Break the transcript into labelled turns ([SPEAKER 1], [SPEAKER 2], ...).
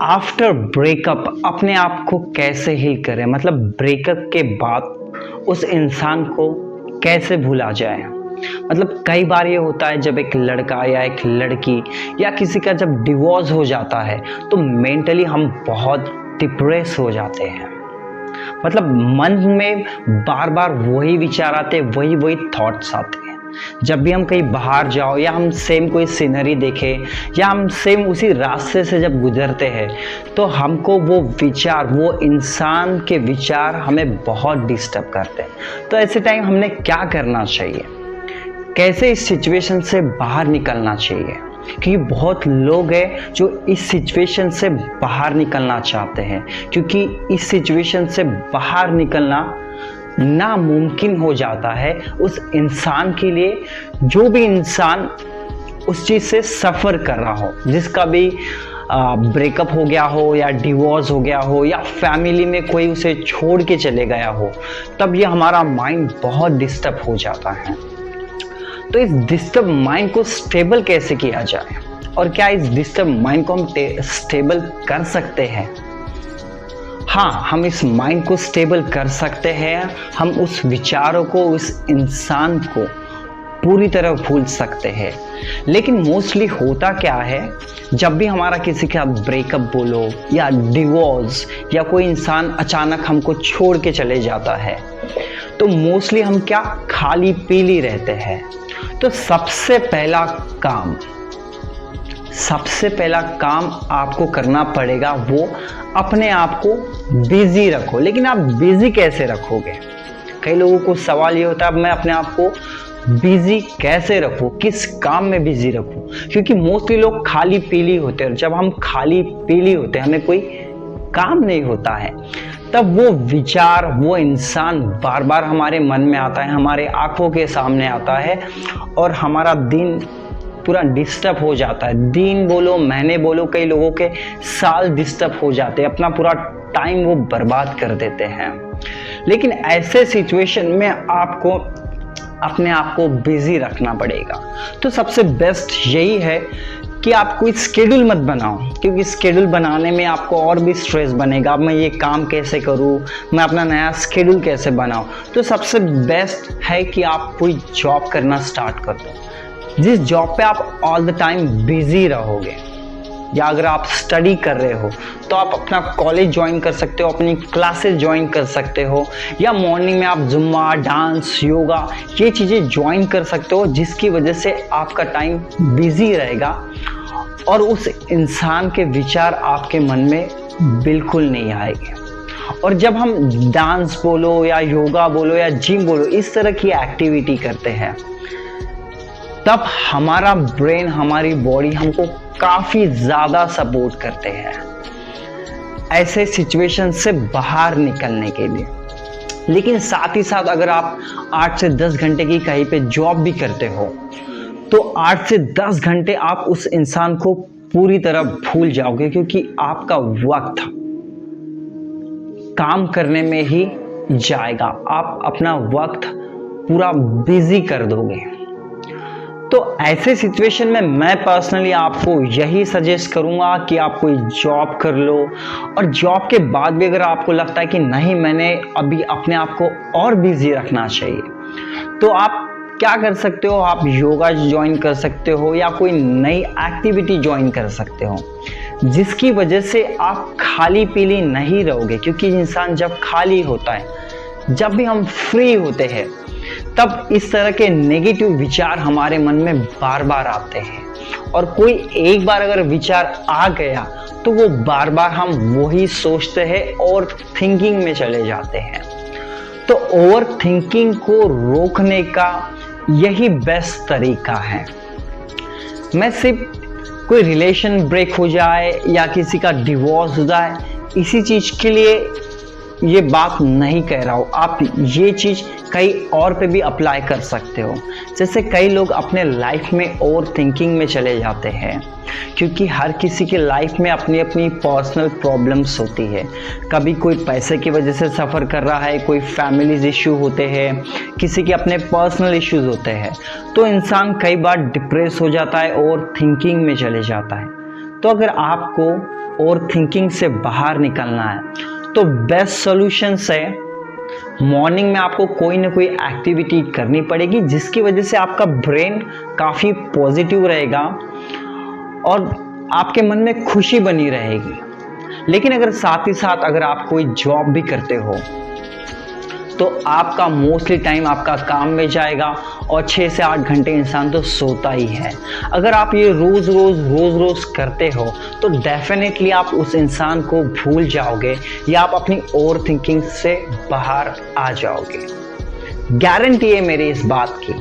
[SPEAKER 1] After breakup अपने आप को कैसे हील करें, मतलब ब्रेकअप के बाद उस इंसान को कैसे भूला जाए। मतलब कई बार ये होता है जब एक लड़का या एक लड़की या किसी का जब डिवोर्स हो जाता है तो मेंटली हम बहुत डिप्रेस हो जाते हैं। मतलब मन में बार बार वही विचार आते हैं, वही वही थॉट्स आते हैं। जब भी हम कहीं बाहर जाओ या हम सेम कोई सीनरी देखें या हम सेम उसी रास्ते से जब गुजरते हैं तो हमको वो विचार, वो इंसान के विचार हमें बहुत डिस्टर्ब करते हैं। तो ऐसे टाइम हमने क्या करना चाहिए, कैसे इस सिचुएशन से बाहर निकलना चाहिए? क्योंकि बहुत लोग हैं जो इस सिचुएशन से बाहर निकलना चाहते हैं, क्योंकि इस सिचुएशन से बाहर निकलना नामुमकिन हो जाता है उस इंसान के लिए, जो भी इंसान उस चीज़ से सफ़र कर रहा हो, जिसका भी ब्रेकअप हो गया हो या डिवोर्स हो गया हो या फैमिली में कोई उसे छोड़ के चले गया हो। तब ये हमारा माइंड बहुत डिस्टर्ब हो जाता है। तो इस डिस्टर्ब माइंड को स्टेबल कैसे किया जाए, और क्या इस डिस्टर्ब माइंड को हम स्टेबल कर सकते हैं? हाँ, हम इस माइंड को स्टेबल कर सकते हैं। हम उस विचारों को, उस इंसान को पूरी तरह भूल सकते हैं। लेकिन मोस्टली होता क्या है, जब भी हमारा किसी का ब्रेकअप बोलो या डिवोर्स या कोई इंसान अचानक हमको छोड़ के चले जाता है तो मोस्टली हम क्या खाली पीली रहते हैं। तो सबसे पहला काम आपको करना पड़ेगा वो अपने आप को बिजी रखो। लेकिन आप बिजी कैसे रखोगे? कई लोगों को सवाल ये होता है, मैं अपने आप को बिजी कैसे रखूं, किस काम में बिजी रखूं? क्योंकि मोस्टली लोग खाली पीली होते हैं। जब हम खाली पीली होते हैं, हमें कोई काम नहीं होता है, तब वो विचार, वो इंसान बार बार हमारे मन में आता है, हमारे आंखों के सामने आता है और हमारा दिन पूरा डिस्टर्ब हो जाता है। दिन बोलो, महीने बोलो, कई लोगों के साल डिस्टर्ब हो जाते हैं, अपना पूरा टाइम वो बर्बाद कर देते हैं। लेकिन ऐसे सिचुएशन में आपको अपने आप को बिजी रखना पड़ेगा। तो सबसे बेस्ट यही है कि आप कोई स्केड्यूल मत बनाओ, क्योंकि स्केड्यूल बनाने में आपको और भी स्ट्रेस बनेगा। मैं ये काम कैसे करूँ, मैं अपना नया स्केड्यूल कैसे बनाऊँ? तो सबसे बेस्ट है कि आप कोई जॉब करना स्टार्ट कर दो, जिस जॉब पे आप ऑल द टाइम बिजी रहोगे। या अगर आप स्टडी कर रहे हो तो आप अपना कॉलेज ज्वाइन कर सकते हो, अपनी क्लासेस ज्वाइन कर सकते हो, या मॉर्निंग में आप जुम्मा, डांस, योगा ये चीज़ें ज्वाइन कर सकते हो, जिसकी वजह से आपका टाइम बिजी रहेगा और उस इंसान के विचार आपके मन में बिल्कुल नहीं आएंगे। और जब हम डांस बोलो या योगा बोलो या जिम बोलो, इस तरह की एक्टिविटी करते हैं, तब हमारा ब्रेन, हमारी बॉडी हमको काफ़ी ज़्यादा सपोर्ट करते हैं ऐसे सिचुएशन से बाहर निकलने के लिए। लेकिन साथ ही साथ अगर आप 8 से 10 घंटे की कहीं पे जॉब भी करते हो तो 8 से 10 घंटे आप उस इंसान को पूरी तरह भूल जाओगे, क्योंकि आपका वक्त काम करने में ही जाएगा। आप अपना वक्त पूरा बिजी कर दोगे। तो ऐसे सिचुएशन में मैं पर्सनली आपको यही सजेस्ट करूंगा कि आप कोई जॉब कर लो, और जॉब के बाद भी अगर आपको लगता है कि नहीं, मैंने अभी अपने आप को और बिजी रखना चाहिए, तो आप क्या कर सकते हो, आप योगा ज्वाइन कर सकते हो या कोई नई एक्टिविटी ज्वाइन कर सकते हो, जिसकी वजह से आप खाली पीली नहीं रहोगे। क्योंकि इंसान जब खाली होता है, जब भी हम फ्री होते हैं, तब इस तरह के नेगेटिव विचार हमारे मन में बार बार आते हैं, और कोई एक बार अगर विचार आ गया तो वो बार बार हम वही सोचते हैं और थिंकिंग में चले जाते हैं। तो ओवर थिंकिंग को रोकने का यही बेस्ट तरीका है। मैं सिर्फ कोई रिलेशन ब्रेक हो जाए या किसी का डिवोर्स हो जाए, इसी चीज के लिए ये बात नहीं कह रहा हूँ। आप ये चीज़ कई और पे भी अप्लाई कर सकते हो। जैसे कई लोग अपने लाइफ में ओवर थिंकिंग में चले जाते हैं, क्योंकि हर किसी के लाइफ में अपनी अपनी पर्सनल प्रॉब्लम्स होती है। कभी कोई पैसे की वजह से सफ़र कर रहा है, कोई फैमिलीज इश्यू होते हैं, किसी के अपने पर्सनल इश्यूज होते हैं। तो इंसान कई बार डिप्रेस हो जाता है और थिंकिंग में चले जाता है। तो अगर आपको और थिंकिंग से बाहर निकलना है तो बेस्ट सॉल्यूशंस है मॉर्निंग में आपको कोई ना कोई एक्टिविटी करनी पड़ेगी जिसकी वजह से आपका ब्रेन काफ़ी पॉजिटिव रहेगा और आपके मन में खुशी बनी रहेगी। लेकिन अगर साथ ही साथ अगर आप कोई जॉब भी करते हो तो आपका मोस्टली टाइम आपका काम में जाएगा और 6 से 8 घंटे इंसान तो सोता ही है। अगर आप ये रोज़ रोज़ करते हो तो डेफिनेटली आप उस इंसान को भूल जाओगे या आप अपनी ओवर थिंकिंग से बाहर आ जाओगे। गारंटी है मेरी इस बात की।